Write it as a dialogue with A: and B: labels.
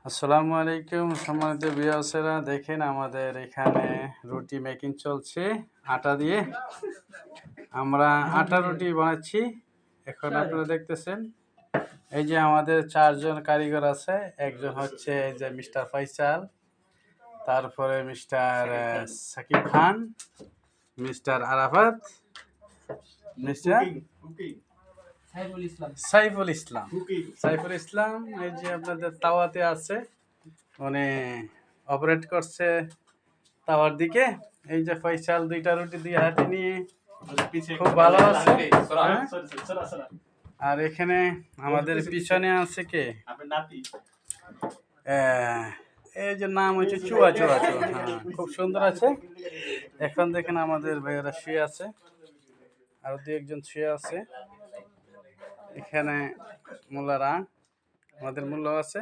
A: আসসালামু আলাইকুম সম্মানিত ভিউয়ার্সেরা, দেখেন আমাদের এখানে রুটি মেকিং চলছে আটা দিয়ে। আমরা আটা রুটি বানাচ্ছি। এখন আপনারা দেখতেছেন এই যে আমাদের 4 জন কারিগর আছে। একজন হচ্ছে এই যে মিস্টার ফয়সাল, তারপরে mister Shakib Khan, mister Arafat, mister Saiful Islam. এই যে আপনাদের তাওয়াতে আছে, মানে অপারেট করছে তাওয়ার দিকে। এই যে ফয়সাল দুইটা রুটি দুই হাতে নিয়ে খুব ভালো আছে। হ্যাঁ? আর এখানে আমাদের পিছনে আছে কে, এই যে নাম হচ্ছে চুয়া। হ্যাঁ, খুব সুন্দর আছে। এখন দেখেন আমাদের ভাইয়েরা শুয়ে আছে, আর দু একজন শুয়ে আছে। এখানে মোল্লারা, আমাদের মোল্লা আছে।